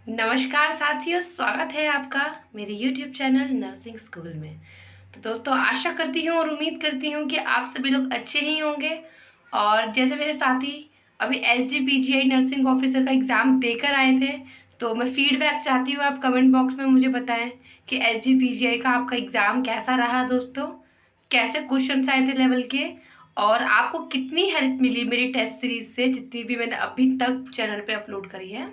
नमस्कार साथियों, स्वागत है आपका मेरे YouTube चैनल नर्सिंग स्कूल में। तो दोस्तों, आशा करती हूँ और उम्मीद करती हूँ कि आप सभी लोग अच्छे ही होंगे। और जैसे मेरे साथी अभी SGPGI नर्सिंग ऑफिसर का एग्ज़ाम देकर आए थे, तो मैं फीडबैक चाहती हूँ, आप कमेंट बॉक्स में मुझे बताएं कि SGPGI का आपका एग्ज़ाम कैसा रहा दोस्तों, कैसे क्वेश्चन आए थे लेवल के, और आपको कितनी हेल्प मिली मेरी टेस्ट सीरीज से, जितनी भी मैंने अभी तक चैनल पे अपलोड करी है।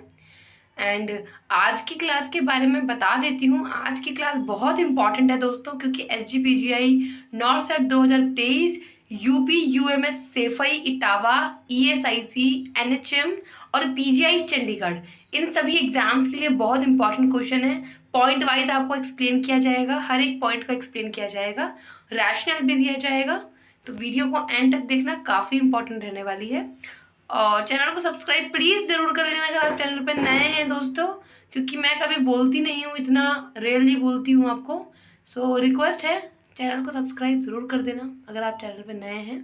एंड आज की क्लास के बारे में बता देती हूँ। आज की क्लास बहुत इंपॉर्टेंट है दोस्तों, क्योंकि SGPGI नॉर्सेट 2023 UP UMS Saifai Etawah ESIC NHM और PGI चंडीगढ़, इन सभी एग्जाम्स के लिए बहुत इंपॉर्टेंट क्वेश्चन है। पॉइंट वाइज आपको एक्सप्लेन किया जाएगा, हर एक पॉइंट को एक्सप्लेन किया जाएगा, रैशनल भी दिया जाएगा। तो वीडियो को एंड तक देखना, काफ़ी इंपॉर्टेंट रहने वाली है। और चैनल को सब्सक्राइब प्लीज़ ज़रूर कर लेना अगर आप चैनल पर नए हैं दोस्तों, क्योंकि मैं कभी बोलती नहीं हूँ, इतना रेयरली बोलती हूँ आपको। सो रिक्वेस्ट है, चैनल को सब्सक्राइब ज़रूर कर देना अगर आप चैनल पर नए हैं।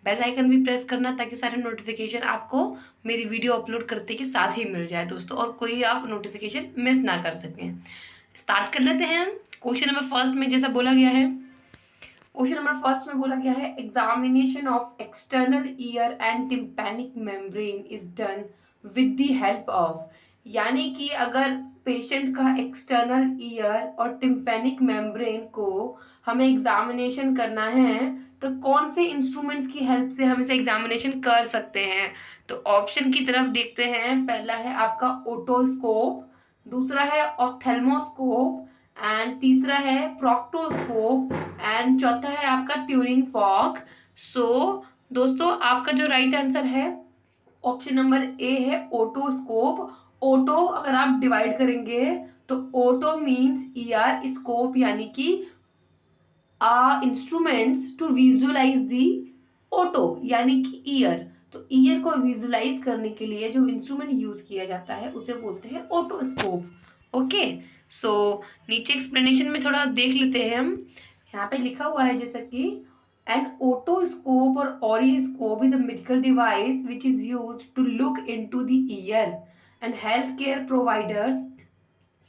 बेल आइकन भी प्रेस करना ताकि सारे नोटिफिकेशन आपको मेरी वीडियो अपलोड करते के साथ ही मिल जाए दोस्तों, और कोई आप नोटिफिकेशन मिस ना कर सकें। स्टार्ट कर लेते हैं हम। क्वेश्चन नंबर फर्स्ट में जैसा बोला गया है, क्वेश्चन नंबर फर्स्ट में बोला गया है, examination of external ear and tympanic membrane is done with the help of, यानी कि अगर पेशेंट का एक्सटर्नल ईयर और टिम्पैनिक मेम्ब्रेन को हमें एग्जामिनेशन करना है तो कौन से इंस्ट्रूमेंट्स की हेल्प से हम इसे एग्जामिनेशन कर सकते हैं। तो ऑप्शन की तरफ देखते हैं। पहला है आपका ओटोस्कोप, दूसरा है ऑफ्थेल्मोस्कोप, एंड तीसरा है प्रोक्टोस्कोप, एंड चौथा है आपका ट्यूरिंग फॉर्क। सो दोस्तों, आपका जो राइट आंसर है ऑप्शन नंबर ए है ओटोस्कोप। ओटो अगर आप डिवाइड करेंगे तो ओटो मीन्स ईयर, स्कोप यानी कि instruments to visualise the oto यानी कि ईयर। तो ईयर को विजुअलाइज करने के लिए जो इंस्ट्रूमेंट यूज किया जाता है उसे बोलते हैं ओटोस्कोप। ओके, सो नीचे एक्सप्लेनेशन में थोड़ा देख लेते हैं हम। यहाँ पे लिखा हुआ है जैसा कि एन ओटोस्कोप और auriscope is a medical device which is use to look into the ear, and health care providers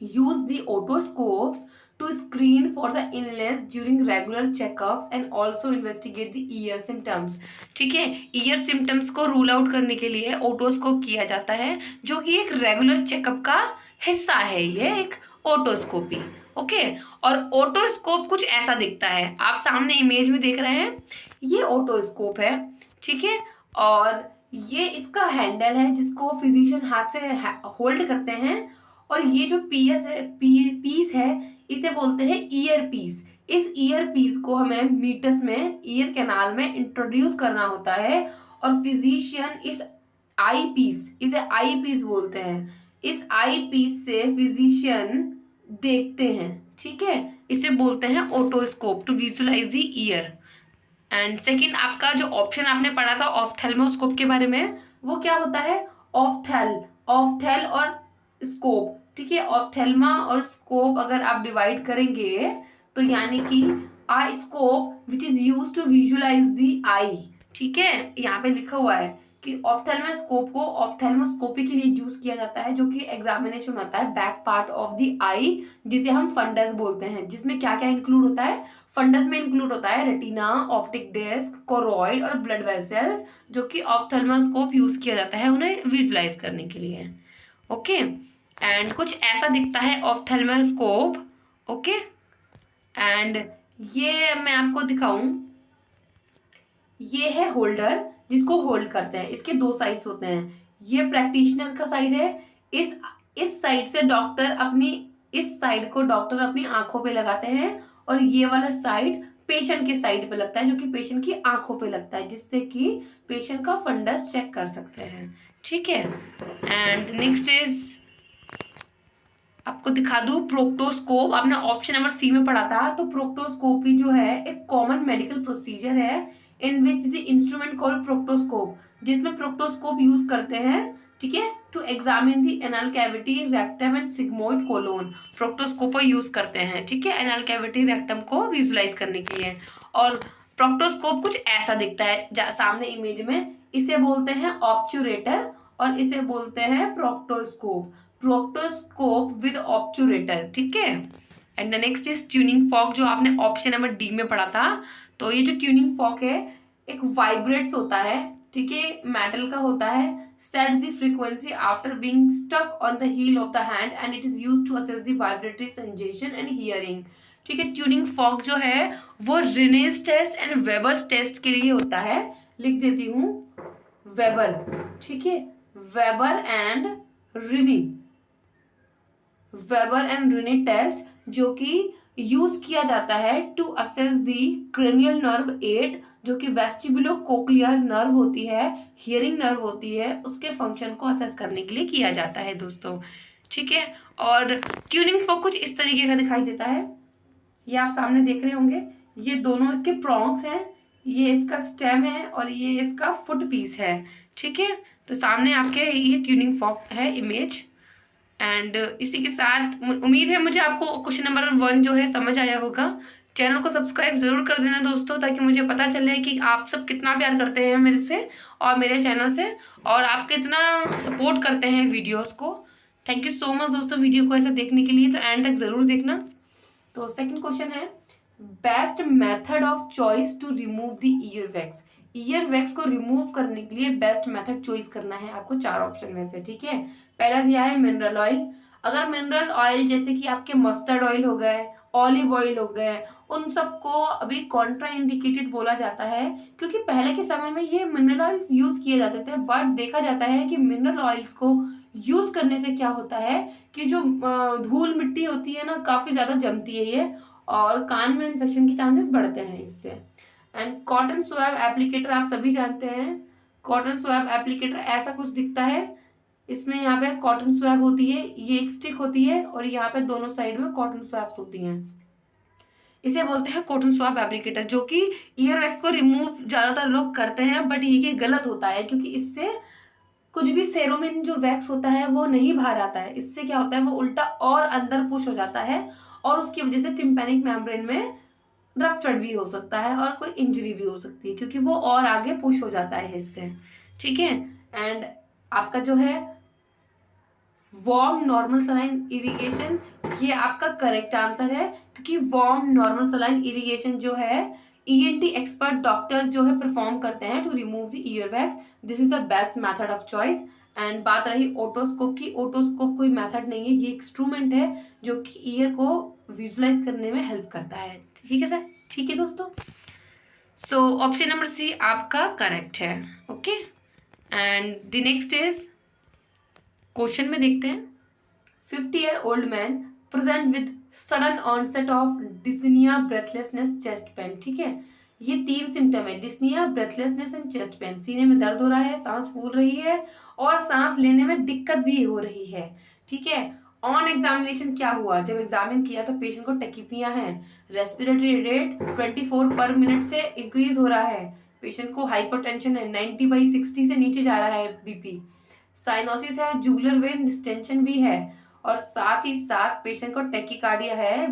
use the otoscopes to screen for the illness during regular checkups and also investigate the ear symptoms। ठीक है, year symptoms को rule out करने के लिए otoscope किया जाता है, जो कि एक रेगुलर चेकअप का हिस्सा है। ये एक ओटोस्कोपी। ओके, और ओटोस्कोप कुछ ऐसा दिखता है, आप सामने इमेज में देख रहे हैं, ये ओटोस्कोप है। ठीक है, और ये इसका हैंडल है जिसको फिजिशियन हाथ से होल्ड करते हैं, और ये जो पीस है इसे बोलते हैं ईयर पीस। इस ईयर पीस को हमें मीटस में ईयर कैनाल में इंट्रोड्यूस करना होता है, और फिजिशियन इस आई पीस, इसे आई पीस बोलते हैं, इस आई पीस से फिजिशियन देखते हैं। ठीक है, इसे बोलते हैं otoscope to visualise the ear. And second, आपका जो ऑप्शन आपने पढ़ा था ऑफ्थेल्मोस्कोप के बारे में, वो क्या होता है, ऑफ्थेल और स्कोप। ठीक है, ऑफ्थेल्मा और स्कोप अगर आप डिवाइड करेंगे तो यानी कि a scope which is use to visualise the eye. ठीक है, यहाँ पे लिखा हुआ है कि ऑफ्थेल्मोस्कोप को ऑफ्थेल्मोस्कोपी के लिए यूज किया जाता है, जो कि एग्जामिनेशन होता है बैक पार्ट ऑफ द आई, जिसे हम फंडस बोलते हैं, जिसमें क्या क्या इंक्लूड होता है। फंडस में इंक्लूड होता है रेटिना, ऑप्टिक डिस्क, कोरॉइड और ब्लड वेसल्स, जो कि ऑफ्थेल्मोस्कोप यूज किया जाता है उन्हें विजुअलाइज करने के लिए। ओके, एंड कुछ ऐसा दिखता है ऑफ्थेल्मोस्कोप। ओके, एंड ये मैं आपको दिखाऊं, ये है होल्डर जिसको होल्ड करते हैं। इसके दो साइड्स होते हैं, ये प्रैक्टिशनर का साइड है, इस साइड से डॉक्टर अपनी, इस साइड को डॉक्टर अपनी आंखों पे लगाते हैं, और ये वाला साइड पेशेंट के साइड पे लगता है, जो कि पेशेंट की आंखों पे लगता है, जिससे कि पेशेंट का फंडस चेक कर सकते हैं। ठीक है, एंड नेक्स्ट इज आपको दिखा दूं प्रोक्टोस्कोप। आपने ऑप्शन नंबर सी में पढ़ा था, तो प्रोक्टोस्कोपी जो है एक कॉमन मेडिकल प्रोसीजर है in which the instrument called proctoscope, जिसमें प्रोक्टोस्कोप यूज करते हैं। ठीक है, to examine the anal cavity, rectum and sigmoid colon. Proctoscope use करते हैं, ठीक है, एनल कैविटी, रेक्टम को विजुलाइज करने के लिए। और प्रोक्टोस्कोप कुछ ऐसा दिखता है सामने इमेज में, इसे बोलते हैं ऑब्चुरेटर, और इसे बोलते हैं प्रोक्टोस्कोप, प्रोक्टोस्कोप विद ऑब्चुरेटर, ठीक है। And the next is tuning fork, जो आपने ऑप्शन नंबर डी में पढ़ा था। तो ये जो ट्यूनिंग फॉर्क है एक वाइब्रेट्स होता है, ठीक है, मेटल का होता है, set the frequency after being stuck on the heel of the hand and it is used to assess the vibratory sensation and hearing, ठीक है। ट्यूनिंग फॉर्क जो है वो Rinne's test and Weber's test के लिए होता है, लिख देती हूँ वेबर, ठीक है, Weber and Rinne, Weber and Rinne test, जो कि यूज किया जाता है to assess the cranial nerve 8, जो कि वेस्टिबुलो कोक्लियर नर्व होती है, हियरिंग नर्व होती है, उसके फंक्शन को असेस करने के लिए किया जाता है दोस्तों, ठीक है। और ट्यूनिंग फॉर्क कुछ इस तरीके का दिखाई देता है, ये आप सामने देख रहे होंगे, ये दोनों इसके प्रॉन्ग्स हैं, ये इसका स्टेम है और ये इसका फुट पीस है, ठीक है। तो सामने आपके ये ट्यूनिंग फॉर्क है इमेज। एंड इसी के साथ उम्मीद है मुझे आपको क्वेश्चन नंबर 1 जो है समझ आया होगा। चैनल को सब्सक्राइब जरूर कर देना दोस्तों, ताकि मुझे पता चले कि आप सब कितना प्यार करते हैं मेरे से और मेरे चैनल से, और आप कितना सपोर्ट करते हैं वीडियोस को। थैंक यू सो मच दोस्तों वीडियो को ऐसे देखने के लिए, तो एंड तक ज़रूर देखना। तो सेकंड क्वेश्चन है, best method of choice to remove the ear wax. Ear wax को रिमूव करने के लिए बेस्ट मेथड चॉइस करना है आपको 4 ऑप्शन में से, ठीक है। पहला दिया है मिनरल ऑयल। अगर मिनरल ऑयल जैसे कि आपके मस्टर्ड ऑयल हो गए, ऑलिव ऑयल हो गए, उन सबको अभी कॉन्ट्रा इंडिकेटेड बोला जाता है, क्योंकि पहले के समय में ये मिनरल ऑयल्स यूज किए जाते थे, बट देखा जाता है कि मिनरल ऑयल्स को यूज करने से क्या होता है कि जो धूल मिट्टी होती है ना, काफी ज्यादा जमती है ये, और कान में इन्फेक्शन के चांसेस बढ़ते हैं इससे। एंड कॉटन स्वैब एप्लीकेटर आप सभी जानते हैं, कॉटन स्वैब एप्लीकेटर ऐसा कुछ दिखता है, इसमें यहाँ पे कॉटन स्वैब होती है, ये एक स्टिक होती है और यहाँ पे दोनों साइड में कॉटन स्वैब्स होती हैं, इसे बोलते हैं कॉटन स्वैब एप्लीकेटर, जो कि ईयर वैक्स को रिमूव ज्यादातर लोग करते हैं, बट ये गलत होता है, क्योंकि इससे कुछ भी सेरोमिन जो वैक्स होता है वो नहीं बाहर आता है, इससे क्या होता है वो उल्टा और अंदर पुश हो जाता है, और उसकी वजह से टिम्पैनिक मेम्ब्रेन में रप्चर भी हो सकता है और कोई इंजरी भी हो सकती है, क्योंकि वो और आगे पुश हो जाता है इससे, ठीक है। एंड आपका जो है वार्म नॉर्मल सलाइन इरिगेशन, ये आपका करेक्ट आंसर है, क्योंकि वार्म नॉर्मल सलाइन इरिगेशन जो है ईएनटी एक्सपर्ट डॉक्टर्स जो है परफॉर्म करते हैं to remove the ear wax, this is the best method of choice. And बात रही ओटोस्कोप की, ओटोस्कोप कोई मेथड नहीं है, ये इंस्ट्रूमेंट है जो कि ईयर को विजुलाइज करने में हेल्प करता है, ठीक है सर, ठीक है दोस्तों। सो ऑप्शन नंबर सी आपका करेक्ट है, okay. And the next is question में देखते हैं, 50-year-old man present with sudden onset of dyspnoea, breathlessness, chest pain, ठीक है। ये 3 सिम्टम है, dyspnoea, breathlessness and chest pain, सीने में दर्द हो रहा है, सांस फूल रही है और सांस लेने में दिक्कत भी हो रही है, ठीक है। ऑन एग्जामिनेशन क्या हुआ, जब एग्जामिन किया तो पेशेंट को टैकीपिया है, रेस्पिरेटरी रेट 24 पर मिनट से इंक्रीज हो रहा है, पेशेंट को हाइपरटेंशन है, 90/60 से नीचे जा रहा है बीपी, साइनोसिस है, जुगुलर वेन डिस्टेंशन भी है, और साथ ही साथ पेशेंट को टैकीकार्डिया है,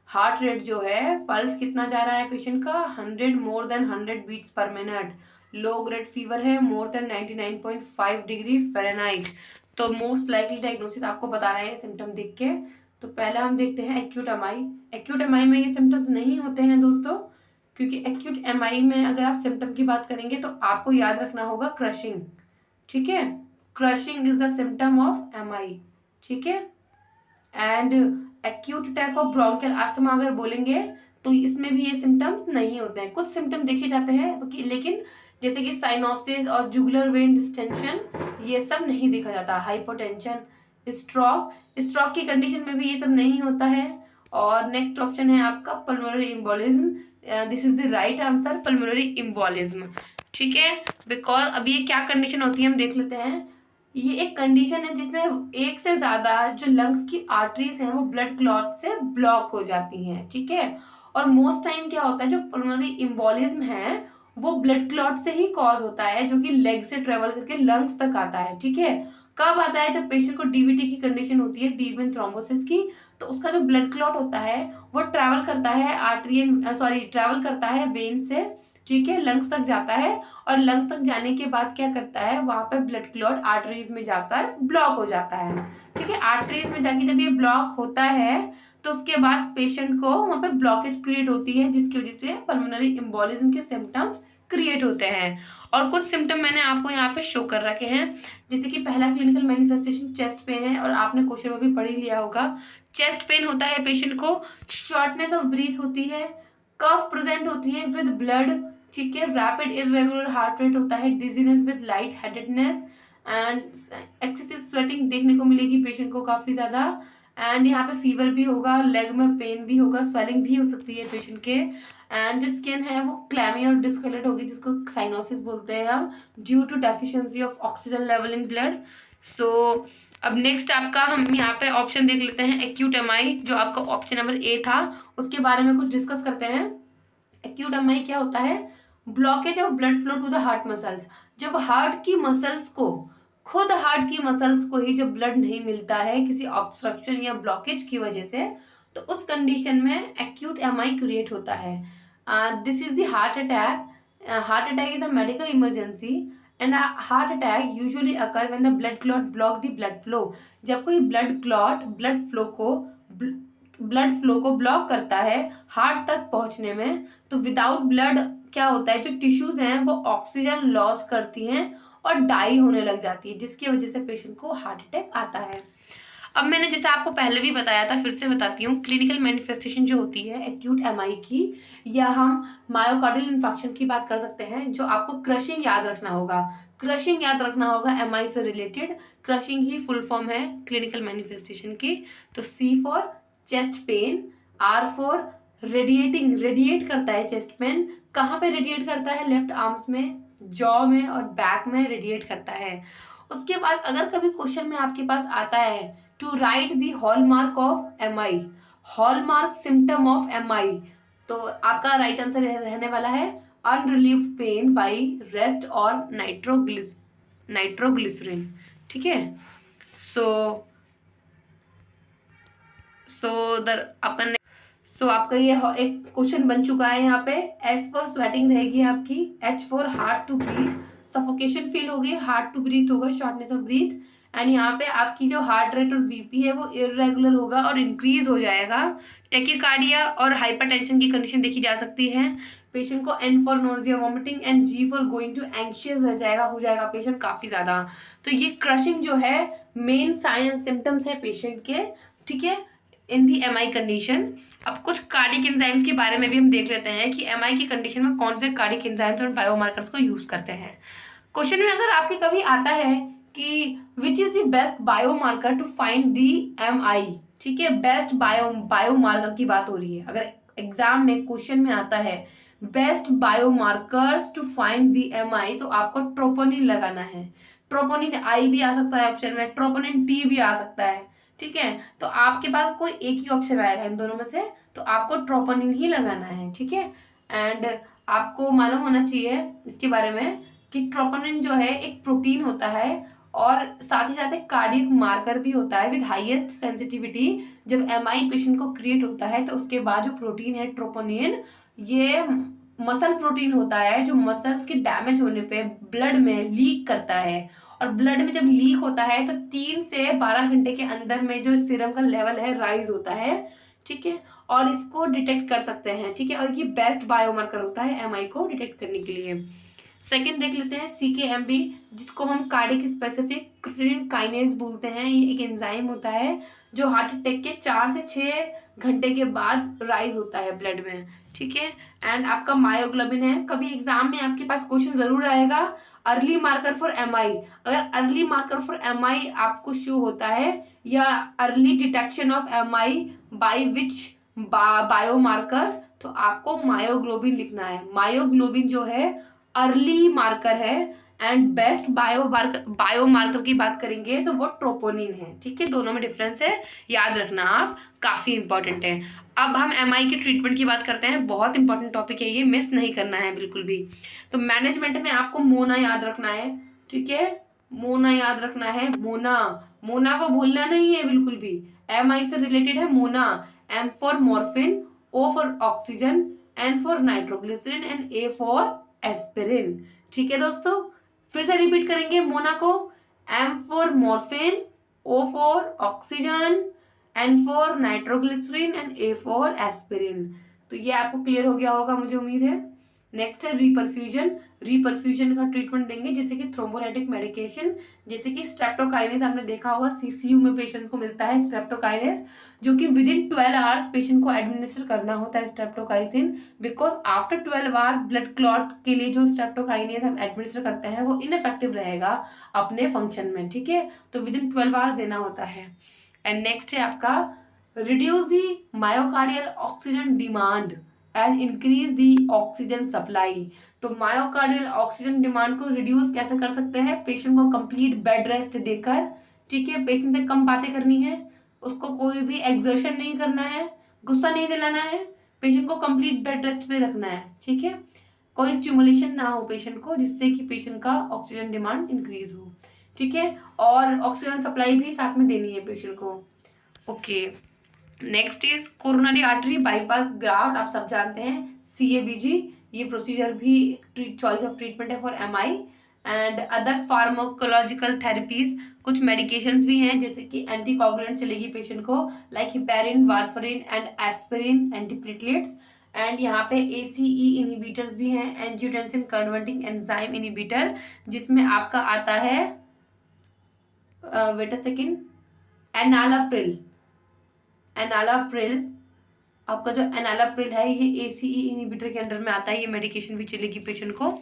हार्ट रेट जो है, पल्स कितना जा रहा है पेशेंट का 100 more than 100 beats per minute, low grade fever है मोर देन 99.5 डिग्री फ़ारेनहाइट। तो मोस्ट लाइकली डायग्नोसिस आपको बता रहे हैं सिम्टम देख के। तो पहले हम देखते हैं एक्यूट एमआई। एक्यूट एमआई में ये सिम्टम्स नहीं होते हैं दोस्तों, क्योंकि एक्यूट एमआई में अगर आप सिम्टम की बात करेंगे तो आपको याद रखना होगा क्रशिंग, ठीक है, crushing is the symptom of MI, ठीक है। And acute attack of bronchial asthma अगर बोलेंगे तो इसमें भी ये सिम्टम्स नहीं होते हैं, कुछ सिम्टम देखे जाते हैं, लेकिन जैसे कि साइनोसिस और जुगुलर वेन डिस्टेंशन ये सब नहीं देखा जाता, हाइपोटेंशन, स्ट्रोक, स्ट्रोक की कंडीशन में भी ये सब नहीं होता है। और नेक्स्ट ऑप्शन है आपका pulmonary embolism, this is the right answer, pulmonary embolism, ठीक है। बिकॉज अब ये क्या कंडीशन होती है हम देख लेते हैं, ये एक कंडीशन है जिसमें एक से ज्यादा जो लंग्स की आर्टरीज हैं वो ब्लड क्लॉट से ब्लॉक हो जाती हैं, ठीक है। और मोस्ट टाइम क्या होता है, जो पल्मोनरी एम्बोलिज्म है वो ब्लड क्लॉट से ही कॉज होता है, जो कि लेग से ट्रेवल करके लंग्स तक आता है, ठीक है। कब आता है, जब पेशेंट को डीवीटी की कंडीशन होती है, डीप वेन थ्रोम्बोसिस की, तो उसका जो ब्लड क्लॉट होता है वो ट्रैवल करता है ट्रैवल करता है वेन से ठीक है, लंग्स तक जाता है और लंग्स तक जाने के बाद क्या करता है, वहां पे ब्लड क्लॉट आर्टरीज में जाकर ब्लॉक हो जाता है। ठीक है, आर्टरीज में जाके जब ये ब्लॉक होता है तो उसके बाद पेशेंट को वहां पे ब्लॉकेज क्रिएट होती है, जिसकी वजह से पल्मोनरी एम्बोलिज्म के सिम्टम्स क्रिएट होते हैं। और कुछ सिम्टम मैंने आपको यहाँ पे शो कर रखे हैं, जैसे कि पहला क्लिनिकल मैनिफेस्टेशन चेस्ट पेन है, और आपने क्वेश्चन में भी पढ़ ही लिया होगा। चेस्ट पेन होता है पेशेंट को, शॉर्टनेस ऑफ ब्रीथ होती है, कफ प्रेजेंट होती है विद ब्लड, ठीक है, रैपिड इरेगुलर हार्ट रेट होता है, dizziness with light headedness and excessive sweating देखने को मिलेगी पेशेंट को काफी ज्यादा, एंड यहाँ पे फीवर भी होगा, लेग में पेन भी होगा, स्वेलिंग भी हो सकती है पेशेंट के, एंड जो स्किन है वो क्लैमी और डिस्कलर्ड होगी, जिसको साइनोसिस बोलते हैं हम, due to deficiency of oxygen level in blood. So अब नेक्स्ट आपका हम यहाँ पे ऑप्शन देख लेते हैं एक्यूट एमआई, जो आपका ऑप्शन नंबर ए था, उसके बारे में कुछ डिस्कस करते हैं। एक्यूट एमआई क्या होता है, blockage of blood flow to the heart muscles, जब हार्ट की मसल्स को, खुद हार्ट की मसल्स को ही जब ब्लड नहीं मिलता है किसी ऑब्स्ट्रक्शन या ब्लॉकेज की वजह से, तो उस कंडीशन में एक्यूट एमआई क्रिएट होता है। This is the heart attack. Heart attack is a medical emergency and heart attack usually occur when the blood clot block the blood flow, जब कोई ब्लड क्लॉट ब्लड फ्लो को block करता है heart तक पहुंचने में, तो विदाउट ब्लड क्या होता है, जो टिश्यूज हैं वो ऑक्सीजन लॉस करती हैं और डाई होने लग जाती है, जिसकी वजह से पेशेंट को हार्ट अटैक आता है। अब मैंने जैसे आपको पहले भी बताया था, फिर से बताती हूँ, क्लिनिकल मैनिफेस्टेशन जो होती है एक्यूट एमआई की, या हम मायोकार्डियल इन्फेक्शन की बात कर सकते हैं, जो आपको क्रशिंग याद रखना होगा, क्रशिंग याद रखना होगा एमआई से रिलेटेड, क्रशिंग ही फुल फॉर्म है क्लिनिकल मैनिफेस्टेशन की। तो C for chest pain, R for radiating, radiate करता है चेस्ट पेन, कहाँ पे रेडिएट करता है, लेफ्ट आर्म्स में, जॉ में और बैक में रेडिएट करता है। उसके बाद अगर कभी क्वेश्चन में आपके पास आता है to write the hallmark of MI, hallmark symptom of MI, तो आपका राइट आंसर रहने वाला है अनरिलीव्ड पेन बाय रेस्ट और नाइट्रोग्लिसरीन। ठीक है, सो आपका ये एक क्वेश्चन बन चुका है यहाँ पे। एस फॉर स्वेटिंग रहेगी आपकी, H for hard to breathe, suffocation feel होगी, हार्ड टू ब्रीथ होगा, शॉर्टनेस ऑफ ब्रीथ, एंड यहाँ पे आपकी जो हार्ट रेट और बीपी है वो इरेगुलर होगा और इंक्रीज हो जाएगा। टेकिकार्डिया और हाइपरटेंशन की कंडीशन देखी जा सकती है। पेशेंट को N for nausea vomiting and G for going to anxious हो जाएगा पेशेंट काफी ज्यादा। तो ये क्रशिंग जो है मेन साइन एंड सिम्टम्स है पेशेंट के, ठीक है, इन दी एमआई कंडीशन। अब कुछ कार्डिक एंजाइम्स के बारे में भी हम देख लेते हैं कि एमआई की कंडीशन में कौन से कार्डिक एंजाइम्स और बायोमार्कर्स को यूज करते हैं। क्वेश्चन में अगर आपके कभी आता है कि which is the best biomarker to find the MI, ठीक है, बेस्ट बायोमार्कर की बात हो रही है, अगर एग्जाम में क्वेश्चन में आता है best biomarkers to find the MI, तो आपको ट्रोपोनिन लगाना है। ट्रोपोनिन आई भी आ सकता है ऑप्शन में, ट्रोपोनिन टी भी आ सकता है, ठीक है, तो आपके पास कोई एक ही ऑप्शन आएगा इन दोनों में से, तो आपको ट्रोपोनिन ही लगाना है। ठीक है, एंड आपको मालूम होना चाहिए इसके बारे में कि ट्रोपोनिन जो है एक प्रोटीन होता है और साथ ही साथ एक कार्डियक मार्कर भी होता है विद हाईएस्ट सेंसिटिविटी। जब एमआई पेशेंट को क्रिएट होता है तो उसके बाद जो प्रोटीन है ट्रोपोनिन, ये मसल प्रोटीन होता है जो मसल्स के डैमेज होने पे ब्लड में लीक करता है, और ब्लड में जब लीक होता है तो 3 से 12 घंटे के अंदर में जो सीरम का लेवल है राइज होता है। ठीक है, और इसको डिटेक्ट कर सकते हैं। ठीक है, और ये बेस्ट बायोमार्कर होता है एमआई को डिटेक्ट करने के लिए। सेकंड देख लेते हैं सीकेएमबी, जिसको हम कार्डिक स्पेसिफिक क्रिएटिनिन काइनेज बोलते हैं। ये एक एंजाइम होता है जो हार्ट अटैक के 4 से 6 घंटे के बाद राइज होता है ब्लड में। ठीक है, एंड आपका मायोग्लोबिन है। कभी एग्जाम में आपके पास क्वेश्चन जरूर आएगा अर्ली मार्कर फॉर एमआई, अगर अर्ली मार्कर फॉर एमआई आपको शो होता है या early detection of MI by which biomarkers, तो आपको मायोग्लोबिन लिखना है। मायोग्लोबिन जो है अर्ली मार्कर है, एंड बेस्ट बायोमार्कर की बात करेंगे तो वो ट्रोपोनिन है। ठीक है, दोनों में डिफरेंस है, याद रखना आप, काफी इंपॉर्टेंट है। अब हम एमआई की ट्रीटमेंट की बात करते हैं, बहुत इंपॉर्टेंट टॉपिक है ये, मिस नहीं करना है बिल्कुल भी। तो मैनेजमेंट में आपको मोना याद रखना है। ठीक है, मोना याद रखना है, मोना को भूलना नहीं है बिल्कुल भी, एमआई से रिलेटेड है MONA. M for morphine, O for oxygen, N for nitroglycerin and A for aspirin. ठीक है दोस्तों, फिर से रिपीट करेंगे मोनाको, M for morphine, O for oxygen, N for nitroglycerin and A for aspirin. तो ये आपको क्लियर हो गया होगा मुझे उम्मीद है। नेक्स्ट है रीपरफ्यूजन। रीपरफ्यूजन का ट्रीटमेंट देंगे जैसे कि थ्रोम्बोलाइटिक मेडिकेशन, जैसे कि स्ट्रेप्टोकाइनेस आपने देखा होगा, सीसीयू में पेशेंट्स को मिलता है स्ट्रेप्टोकाइनेस, जो कि विद इन 12 आवर्स पेशेंट को एडमिनिस्टर करना होता है streptokinase, because after 12 hours blood clot के लिए जो स्ट्रेप्टोकाइनेस हम एडमिनिस्टर करते हैं वो इनइफेक्टिव रहेगा अपने फंक्शन में। ठीक है, तो विद इन 12 आवर्स देना होता है। एंड नेक्स्ट है आपका reduce the myocardial oxygen demand and increase the oxygen supply. तो मायोकार्डियल ऑक्सीजन डिमांड को रिड्यूस कैसे कर सकते हैं? पेशेंट को कंप्लीट बेड रेस्ट देकर। ठीक है, पेशेंट से कम बातें करनी है, उसको कोई भी एक्सर्शन नहीं करना है, गुस्सा नहीं दिलाना है, पेशेंट को कंप्लीट बेड रेस्ट पे रखना है। ठीक है, कोई स्टिमुलेशन ना हो पेशेंट को, जिससे कि पेशेंट का ऑक्सीजन डिमांड इंक्रीज हो। ठीक है, और ऑक्सीजन सप्लाई भी साथ में देनी है पेशेंट को। Okay, next is coronary artery bypass graft. आप सब जानते हैं CABG, ये प्रोसीजर भी चॉइस ऑफ ट्रीटमेंट है for MI। And other pharmacological therapies, कुछ मेडिकेशंस भी हैं जैसे कि एंटीकोगुलेंट चलेगी पेशेंट को, like heparin, warfarin and aspirin, antiplatelets. And यहाँ पे ACE इनहिबिटर्स भी हैं, एंजियोटेंसिन कन्वर्टिंग एंजाइम इनहिबिटर, जिसमें आपका आता है wait a second, enalapril. Enalapril, आपका जो एनालाप्रिल है ये ACE इनहिबिटर के अंडर में आता है, ये मेडिकेशन भी चलेगी पेशेंट को।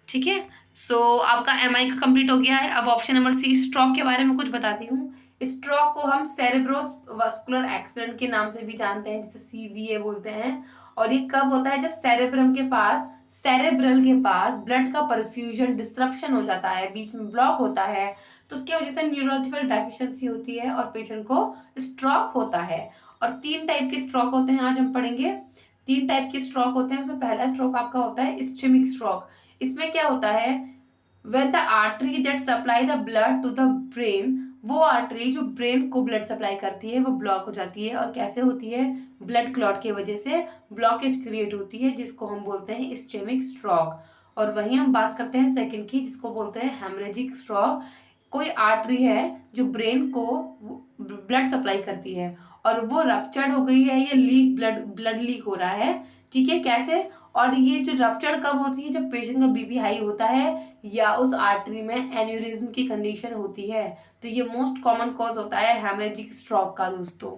ठीक है, सो आपका MI का कंप्लीट हो गया है। अब ऑप्शन नंबर C, स्ट्रोक के बारे में कुछ बताती हूँ। स्ट्रोक को हम सेरेब्रोवास्कुलर एक्सीडेंट के नाम से भी जानते हैं, जिसे CVA बोलते हैं। और ये कब होता है? जब सेरेब्रल के पास ब्लड का परफ्यूजन डिस्ट्रप्शन हो जाता है, बीच में ब्लॉक होता है, तो उसकी वजह से न्यूरोलॉजिकल डेफिशिएंसी होती है और पेशेंट को स्ट्रोक होता है। और 3 टाइप के स्ट्रोक होते हैं, आज हम पढ़ेंगे। 3 टाइप के स्ट्रोक होते हैं, उसमें पहला स्ट्रोक आपका होता है इस्चेमिक स्ट्रोक। इसमें क्या होता है? when the artery that supply the blood to the brain, वो आर्टरी जो ब्रेन को ब्लड सप्लाई करती है वो ब्लॉक हो जाती है। और कैसे होती है? ब्लड क्लॉट की वजह से ब्लॉकेज क्रिएट होती है, जिसको हम बोलते हैं इस्चेमिक स्ट्रोक। और वहीं हम बात करते हैं सेकंड की, जिसको बोलते हैं हेमरेजिक स्ट्रोक। कोई आर्टरी है जो ब्रेन को ब्लड सप्लाई करती है और वो रप्चर्ड हो गई है, ये लीक ब्लड लीक हो रहा है। ठीक है, कैसे? और ये जो रप्चर कब होती है? जब पेशेंट का BP हाई होता है या उस आर्टरी में एन्यूरिज्म की कंडीशन होती है। तो ये मोस्ट कॉमन कॉज होता है हेमरेजिक स्ट्रोक का दोस्तों।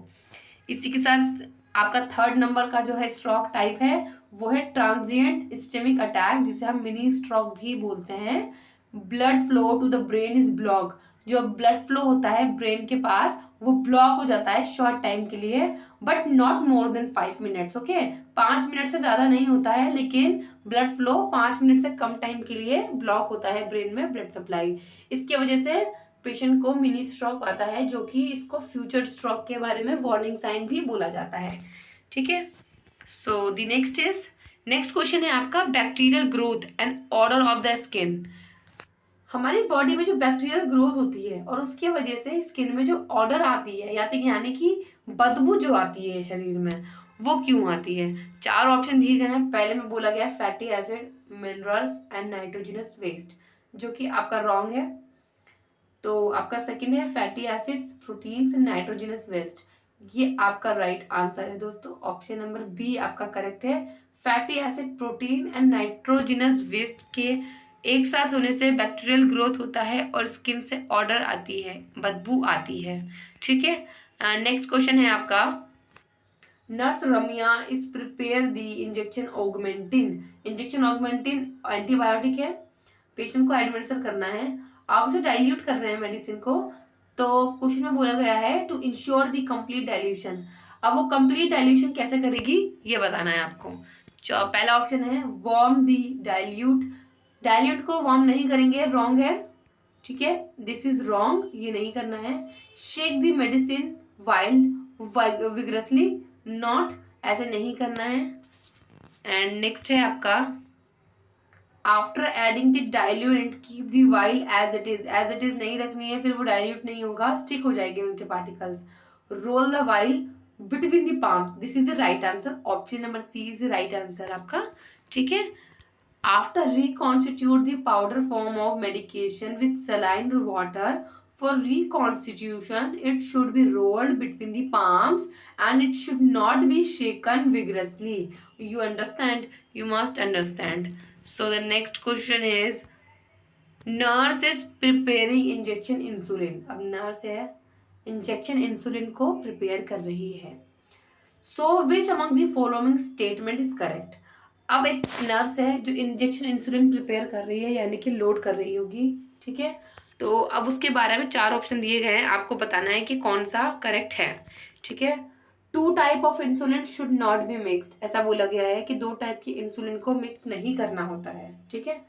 इसी के साथ आपका थर्ड नंबर का जो है स्ट्रोक टाइप है वो है ट्रांजिएंट इस्चेमिक अटैक, जिसे हम मिनी स्ट्रोक भी बोलते हैं। Blood flow to the brain is block. जो ब्लड फ्लो होता है ब्रेन के पास वो ब्लॉक हो जाता है शॉर्ट टाइम के लिए, but not more than 5 minutes. Okay, 5 minute से ज़्यादा नहीं होता है, लेकिन ब्लड फ्लो 5 मिनट से कम टाइम के लिए ब्लॉक होता है ब्रेन में ब्लड सप्लाई। इसकी वजह से पेशेंट को मिनी स्ट्रोक आता है, जो कि इसको फ्यूचर स्ट्रोक के बारे में वार्निंग साइन भी बोला जाता है। ठीक है, सो द नेक्स्ट क्वेश्चन है आपका bacterial growth and order of the skin. हमारी बॉडी में जो बैक्टीरियल ग्रोथ होती है और उसकी वजह से स्किन में जो ऑर्डर आती है, यानी कि बदबू जो आती है शरीर में, वो क्यों आती है? 4 ऑप्शन दिए गए हैं। पहले में बोला गया fatty acid, minerals and nitrogenous waste, जो कि आपका रॉन्ग है। तो आपका सेकंड है fatty acids, proteins and nitrogenous waste, ये आपका राइट आंसर है दोस्तों। ऑप्शन नंबर B आपका करेक्ट है। Fatty acid, protein and nitrogenous waste के एक साथ होने से बैक्टीरियल ग्रोथ होता है और स्किन से ऑर्डर आती है, बदबू आती है। ठीक है, नेक्स्ट क्वेश्चन है आपका nurse Ramiya is prepare the injection Augmentin. Injection Augmentin antibiotic है, पेशेंट को एडमिनिस्टर करना है, आप उसे डाइल्यूट कर रहे हैं मेडिसिन को। तो क्वेश्चन में बोला गया है to ensure the complete dilution. अब वो कंप्लीट डाइल्यूशन कैसे करेगी ये बताना है आपको। पहला ऑप्शन है वार्म दी डाइल्यूट। डाइल्यूट को वार्म नहीं करेंगे, रॉन्ग है। ठीक है, दिस इज रॉन्ग, ये नहीं करना है। Shake the medicine vial vigorously, not, ऐसे नहीं करना है। एंड नेक्स्ट है आपका after adding the diluent keep the vial as it is नहीं रखनी है, फिर वो डाइल्यूट नहीं होगा, स्टिक हो जाएंगे उनके particles. Roll the vial between the palms, this is the right answer, option number C is the right answer आपका, ठीक है। After reconstitute the powder form of medication with saline water, for reconstitution it should be rolled between the palms and it should not be shaken vigorously. You understand? You must understand. So the next question is, nurse is preparing injection insulin. अब nurse है injection insulin को prepare कर रही है. So which among the following statement is correct? अब एक nurse है जो इंजेक्शन इंसुलिन प्रिपेयर कर रही है, यानी कि लोड कर रही होगी, ठीक है। तो अब उसके बारे में 4 ऑप्शन दिए गए हैं, आपको बताना है कि कौन सा करेक्ट है, ठीक है। 2 type of insulin should not be mixed, ऐसा बोला गया है कि 2 टाइप की इंसुलिन को मिक्स नहीं करना होता है, ठीक है।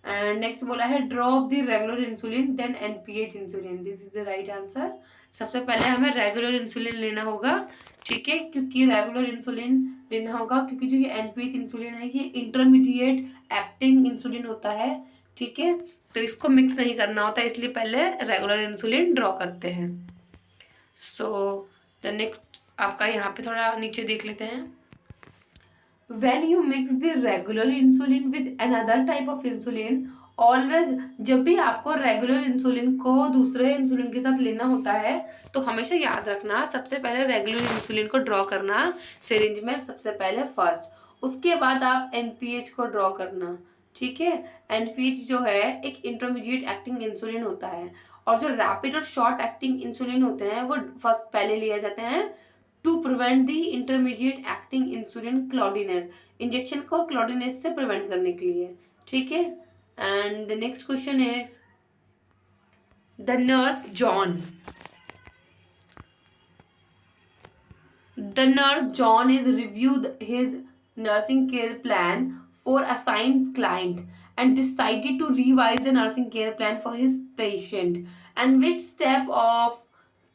एंड नेक्स्ट बोला है drop the regular insulin then NPH insulin, this is the right answer. सबसे पहले हमें रेगुलर इंसुलिन लेना होगा, ठीक है, क्योंकि रेगुलर इंसुलिन लेना होगा क्योंकि जो ये एनपीएच इंसुलिन है ये इंटरमीडिएट एक्टिंग इंसुलिन होता है, ठीक है। तो इसको मिक्स नहीं करना होता, इसलिए पहले रेगुलर इंसुलिन ड्रॉ करते हैं। सो द नेक्स्ट आपका यहाँ पे थोड़ा नीचे देख लेते हैं। When you mix the regular insulin with another type of insulin, always, जब भी आपको रेगुलर इंसुलिन को दूसरे इंसुलिन के साथ लेना होता है तो हमेशा याद रखना सबसे पहले रेगुलर इंसुलिन को ड्रॉ करना सिरिंज में सबसे पहले फर्स्ट, उसके बाद आप एनपीएच को ड्रॉ करना, ठीक है। एनपीएच जो है एक इंटरमीडिएट एक्टिंग इंसुलिन होता है और जो रैपिड और शॉर्ट एक्टिंग इंसुलिन होते हैं वो फर्स्ट पहले लिए जाते हैं to prevent the intermediate acting insulin cloudiness, injection को क्लॉडिनेस से प्रिवेंट करने के लिए, ठीक है। And the next question is the nurse John is reviewed his nursing care plan for assigned client and decided to revise the nursing care plan for his patient. And which step of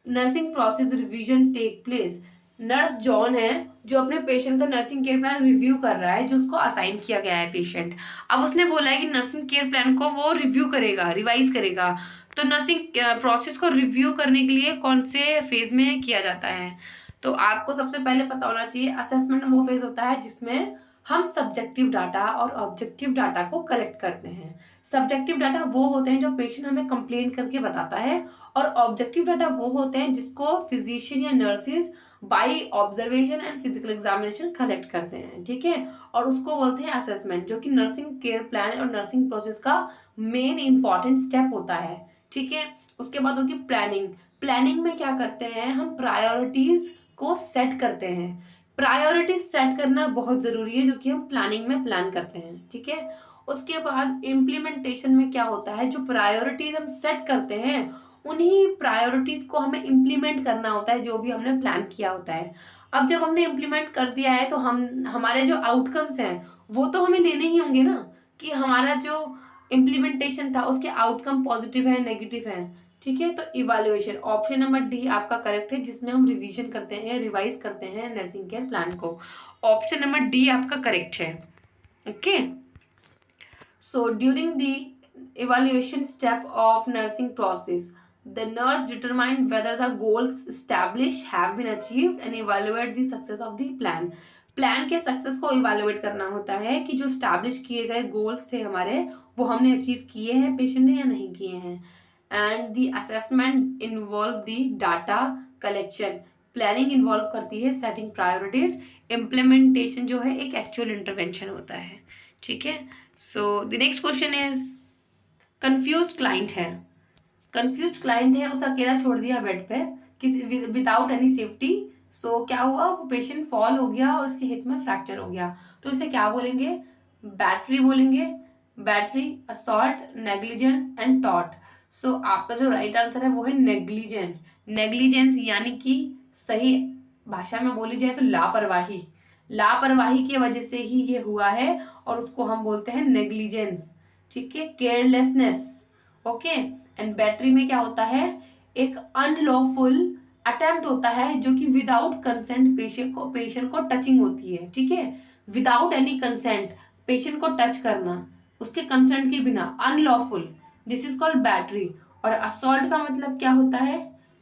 nursing process revision take place? Nurse John है जो अपने patient का nursing care plan review कर रहा है जो उसको assign किया गया है पेशेंट। अब उसने बोला है कि नर्सिंग केयर प्लान को वो रिव्यू करेगा, रिवाइज करेगा। तो नर्सिंग प्रोसेस को रिव्यू करने के लिए कौन से फेज में किया जाता है? तो आपको सबसे पहले पता होना चाहिए असेसमेंट वो फेज होता है जिसमें हम सब्जेक्टिव डाटा और ऑब्जेक्टिव डाटा को कलेक्ट करते हैं। सब्जेक्टिव डाटा वो होते हैं जो पेशेंट हमें कंप्लेंट करके बताता है और ऑब्जेक्टिव डाटा वो होते हैं जिसको फिजिशियन या nurses by observation and physical examination collect करते हैं, ठीक है। और उसको बोलते हैं असेसमेंट, जो कि नर्सिंग केयर प्लान और नर्सिंग प्रोसेस का मेन इंपॉर्टेंट स्टेप होता है, ठीक है। उसके बाद होगी प्लानिंग। प्लानिंग में क्या करते हैं, हम प्रायोरिटीज को सेट करते हैं। प्रायोरिटीज सेट करना बहुत जरूरी है जो कि हम प्लानिंग में प्लान करते हैं, ठीक है। उसके बाद इम्प्लीमेंटेशन में क्या होता है, जो प्रायोरिटीज हम सेट करते हैं उन्हीं प्रायोरिटीज को हमें इम्प्लीमेंट करना होता है जो भी हमने प्लान किया होता है। अब जब हमने इम्प्लीमेंट कर दिया है तो हमारे जो आउटकम्स हैं वो तो हमें लेने ही होंगे ना, कि हमारा जो इम्प्लीमेंटेशन था उसके आउटकम पॉजिटिव है नेगेटिव है, ठीक है। तो इवैल्यूएशन ऑप्शन नंबर डी आपका करेक्ट है, जिसमें हम रिवीजन करते हैं या रिवाइज करते हैं नर्सिंग केयर प्लान को। ऑप्शन नंबर डी आपका करेक्ट है, okay. So during the evaluation step of nursing process, the nurse determine whether the goals established have been achieved and evaluate the success of the plan. Plan के success को evaluate करना होता है कि जो establish किए गए गोल्स थे हमारे वो हमने अचीव किए हैं पेशेंट ने या नहीं किए हैं। And the assessment involve the data collection. Planning involve करती है सेटिंग प्रायोरिटीज। इम्प्लीमेंटेशन जो है एक एक्चुअल इंटरवेंशन होता है, ठीक है। सो the next question is confused client है। कंफ्यूज्ड क्लाइंट है, उसे अकेला छोड़ दिया बेड पे किसी विदाउट एनी सेफ्टी। सो क्या हुआ, वो पेशेंट फॉल हो गया और उसके हिप में फ्रैक्चर हो गया। तो इसे क्या बोलेंगे, बैटरी बोलेंगे। बैटरी, असॉल्ट, नेग्लिजेंस एंड टॉट। सो आपका जो राइट आंसर है वो है नेग्लिजेंस। नेग्लिजेंस यानी कि सही भाषा में बोली जाए तो लापरवाही। लापरवाही की वजह से ही ये हुआ है और उसको हम बोलते हैं नेग्लिजेंस, ठीक है, केयरलेसनेस, ओके। एंड बैटरी में क्या होता है, एक अनलॉफुल अटेम्प्ट होता है जो कि विदाउट कंसेंट पेशेंट को टचिंग होती है, ठीक है। विदाउट एनी कंसेंट पेशेंट को टच करना उसके कंसेंट के बिना, unlawful, this is called battery. और असॉल्ट का मतलब क्या होता है,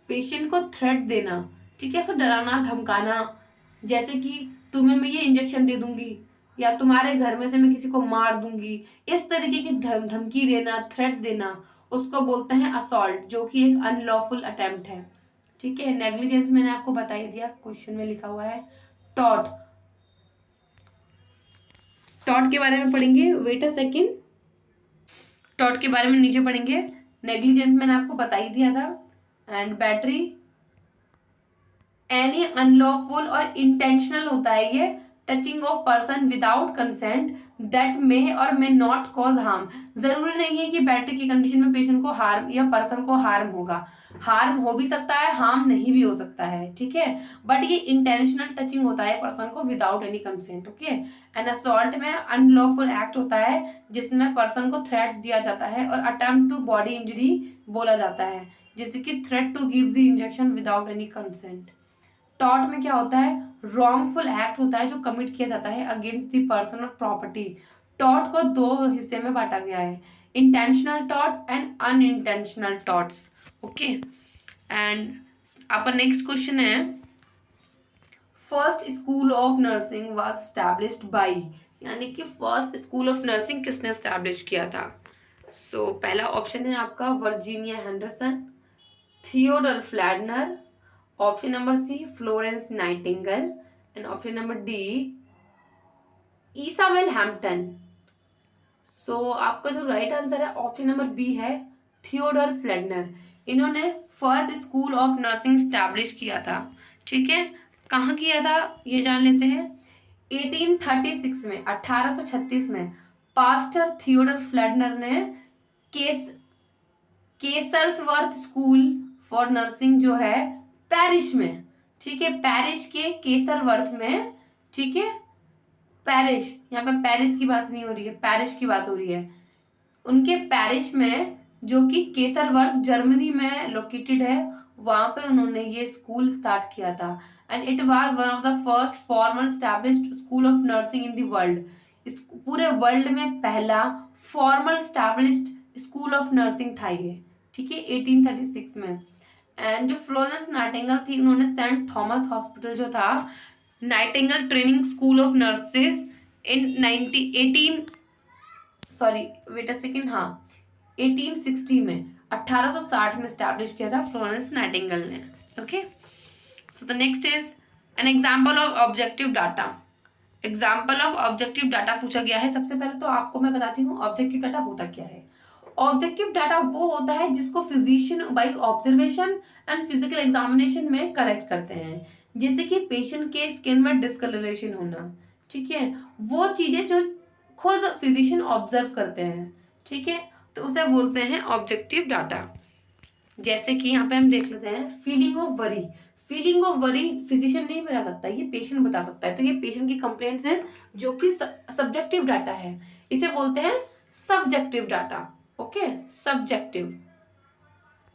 पेशेंट को थ्रेट देना, ठीक है। सो डराना धमकाना, जैसे कि तुम्हें मैं ये इंजेक्शन दे दूंगी या तुम्हारे घर में से मैं किसी को मार दूंगी, इस तरीके की धमकी देना, थ्रेट देना, उसको बोलते हैं असॉल्ट, जो कि एक अनलॉफुल अटेम्प्ट है। ठीक है। नेग्लिजेंस मैंने आपको बता ही दिया, क्वेश्चन में लिखा हुआ है। टॉट, टॉट के बारे में पढ़ेंगे, वेट अ सेकेंड, टॉट के बारे में नीचे पढ़ेंगे। नेग्लिजेंस मैंने आपको बता ही दिया था। एंड बैटरी, एनी अनलॉफुल और इंटेंशनल होता है ये, touching of person without consent that may और मे नॉट कॉज हार्म। जरूरी नहीं है कि बैटरी की कंडीशन में पेशेंट को हार्म या पर्सन को हार्म होगा, हार्म हो भी सकता है, हार्म नहीं भी हो सकता है। ठीक है। बट ये इंटेंशनल टचिंग होता है पर्सन को without any consent. Okay. And assault में अनलॉफुल एक्ट होता है जिसमें पर्सन को थ्रेट दिया जाता है, और अटेम्प्ट टू बॉडी इंजरी बोला जाता है, जैसे कि threat to give the injection without any consent. Tort में क्या होता है, रॉन्गफुल एक्ट होता है जो कमिट किया जाता है अगेंस्ट द पर्सन और प्रॉपर्टी। टॉर्ट को दो हिस्से में बांटा गया है, intentional tort and unintentional torts. Okay. And आपका नेक्स्ट क्वेश्चन है, first school of nursing was established by, यानी कि फर्स्ट स्कूल ऑफ नर्सिंग किसने एस्टैब्लिश किया था। सो पहला ऑप्शन है आपका Virginia Henderson, Theodore Fliedner, option number C Florence Nightingale, and option number D Isabel Hampton. So आपका जो राइट आंसर है ऑप्शन नंबर बी है, थियोडर फ्लेडनर। इन्होंने first school of nursing establish किया था। ठीक है। कहाँ किया था ये जान लेते हैं। 1836 में, 1836 में पास्टर थियोडर फ्लेडनर ने केस केसर्सवर्थ स्कूल फॉर नर्सिंग जो है पेरिस में, ठीक है, पेरिस के केसरवर्थ में, ठीक है, पेरिस, यहाँ पे पेरिस की बात नहीं हो रही है, पेरिस की बात हो रही है, उनके पेरिस में जो कि केसरवर्थ जर्मनी में लोकेटेड है, वहां पे उन्होंने ये स्कूल स्टार्ट किया था। And it was one of the first formal established school of nursing in the world. इस पूरे वर्ल्ड में पहला formal established school of nursing था ये। ठीक है। 1836 में। एंड जो फ्लोरेंस नाइटिंगेल थी, उन्होंने सेंट थॉमस हॉस्पिटल जो था, Nightingale training school of nurses in 1860 में, 1860 में स्टैब्लिश किया था फ्लोरेंस नाइटिंगेल ने। Okay. So the next is an example of objective data. Example of objective data पूछा गया है। सबसे पहले तो आपको मैं बताती हूँ ऑब्जेक्टिव डाटा होता क्या है। ऑब्जेक्टिव डाटा वो होता है जिसको physician by observation and physical examination में कलेक्ट करते हैं, जैसे कि पेशेंट के स्किन में डिस्कलरेशन होना, ठीक है, वो चीजें जो खुद फिजिशियन ऑब्जर्व करते हैं, ठीक है, तो उसे बोलते हैं ऑब्जेक्टिव डाटा। जैसे कि यहाँ पे हम देख लेते हैं feeling of worry. Feeling of worry physician नहीं बता सकता, ये पेशेंट बता सकता है, तो ये पेशेंट की कंप्लेंट्स हैं जो कि सब्जेक्टिव डाटा है, इसे बोलते हैं subjective data. Okay, subjective,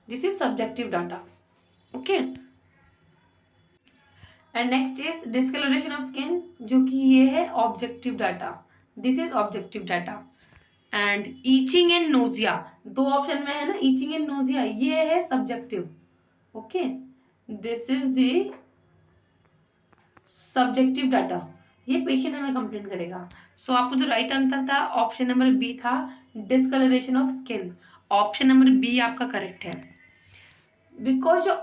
this is subjective data. Okay. And next is discoloration of skin, जो कि ये है objective data, this is objective data. And itching and nausea, दो ऑप्शन में है ना, ईचिंग एंड नोजिया, ये है subjective. Okay, this is the subjective data, ये पेशेंट हमें कंप्लेन करेगा। सो आपको जो राइट आंसर था ऑप्शन नंबर बी था, discoloration of skin. Option number B आपका करेक्ट है, बिकॉज जो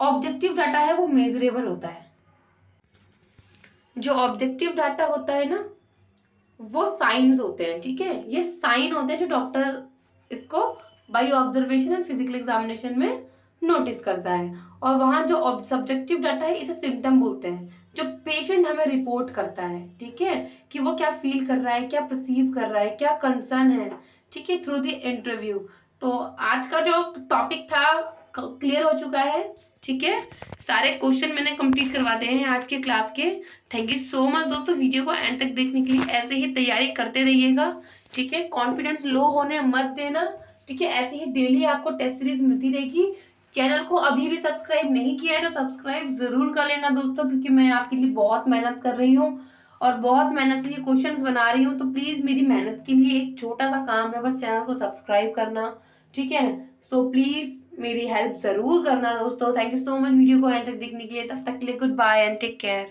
ऑब्जेक्टिव डाटा है वो मेजरेबल होता है। जो ऑब्जेक्टिव डाटा होता है ना, वो साइंस होते हैं, ठीक है, ये साइन होते हैं जो डॉक्टर इसको by observation and physical examination में नोटिस करता है। और वहाँ जो सब्जेक्टिव डाटा है इसे सिम्टम बोलते हैं, जो पेशेंट हमें रिपोर्ट करता है, ठीक है, कि वो क्या फील कर रहा है, क्या परसीव कर रहा है, क्या कंसर्न है, ठीक है, थ्रू द इंटरव्यू। तो आज का जो टॉपिक था क्लियर हो चुका है, ठीक है, सारे क्वेश्चन मैंने कंप्लीट करवा दिए हैं आज के क्लास के। थैंक यू सो मच दोस्तों वीडियो को एंड तक देखने के लिए। ऐसे ही तैयारी करते रहिएगा, ठीक है, कॉन्फिडेंस लो होने मत देना, ठीक है, ऐसे ही डेली आपको टेस्ट सीरीज मिलती रहेगी। चैनल को अभी भी सब्सक्राइब नहीं किया है तो सब्सक्राइब जरूर कर लेना दोस्तों, क्योंकि मैं आपके लिए बहुत मेहनत कर रही हूँ और बहुत मेहनत से ये क्वेश्चंस बना रही हूँ। तो प्लीज मेरी मेहनत के लिए एक छोटा सा काम है, बस चैनल को सब्सक्राइब करना, ठीक है। सो प्लीज मेरी हेल्प जरूर करना दोस्तों। Thank you so much video को एंड तक देखने के लिए। तब तक के लिए goodbye and take care.